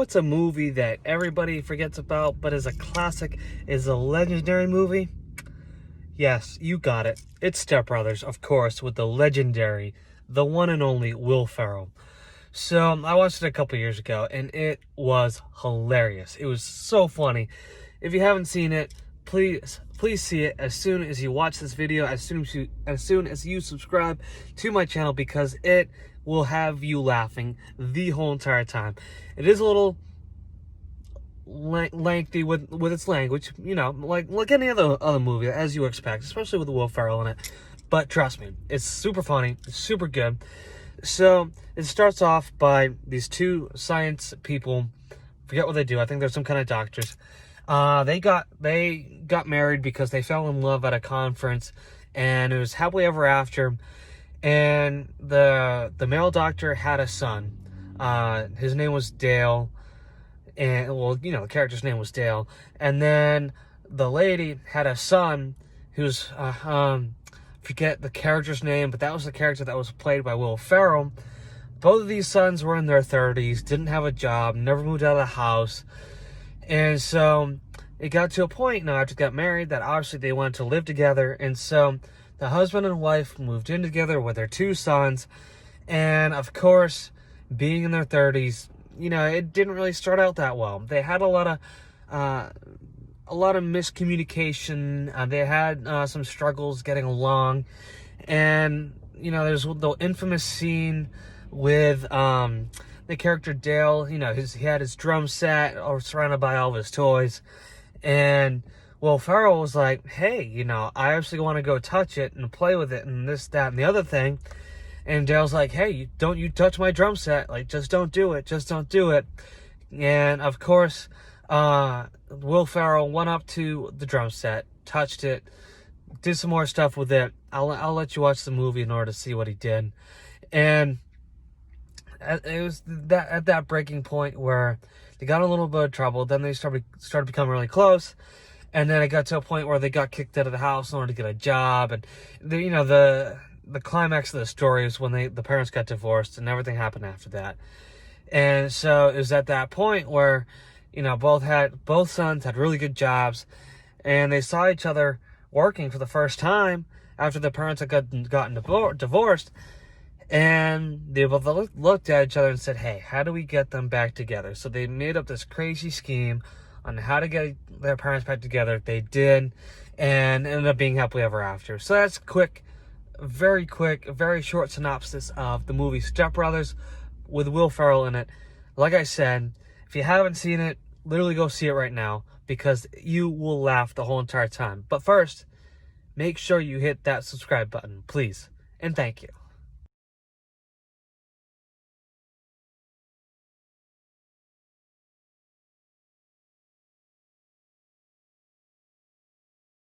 what's a movie that everybody forgets about but is a classic, is a legendary movie? Yes, you got it. It's Step Brothers, of course, with the legendary, the one and only Will Ferrell. So I watched it a couple years ago, and it was hilarious. It was so funny. If you haven't seen it, please see it as soon as you watch this video, as soon as you subscribe to my channel, because it will have you laughing the whole entire time. It is a little lengthy with its language, you know, like any other movie, as you expect, especially with Will Ferrell in it. But trust me, it's super funny, it's super good. So it starts off by these two science people. Forget what they do. I think they're some kind of doctors. They got married because they fell in love at a conference, and it was happily ever after. And the male doctor had a son. His name was Dale. And, well, you know, the character's name was Dale. And then the lady had a son who's, forget the character's name, but that was the character that was played by Will Ferrell. Both of these sons were in their 30s, didn't have a job, never moved out of the house. And so it got to a point, now after they got married, that obviously they wanted to live together. And so the husband and wife moved in together with their two sons. And of course, being in their 30s, you know, it didn't really start out that well. They had a lot of miscommunication. They had some struggles getting along. And, you know, there's the infamous scene with the character Dale. You know, he had his drum set surrounded by all of his toys. And Will Ferrell was like, hey, you know, I actually want to go touch it and play with it and this, that, and the other thing. And Dale's like, hey, don't you touch my drum set. Like, just don't do it. Just don't do it. And, of course, Will Ferrell went up to the drum set, touched it, did some more stuff with it. I'll let you watch the movie in order to see what he did. And it was at that breaking point where they got in a little bit of trouble. Then they started becoming really close. And then it got to a point where they got kicked out of the house in order to get a job. And, the climax of the story is when the parents got divorced, and everything happened after that. And so it was at that point where, you know, both sons had really good jobs, and they saw each other working for the first time after the parents had gotten divorced. And they both looked at each other and said, hey, how do we get them back together? So they made up this crazy scheme on how to get their parents back together. They did, and ended up being happily ever after. So that's very short synopsis of the movie Step Brothers with Will Ferrell in it. Like I said, if you haven't seen it, literally go see it right now, because you will laugh the whole entire time. But first, make sure you hit that subscribe button, please. And thank you.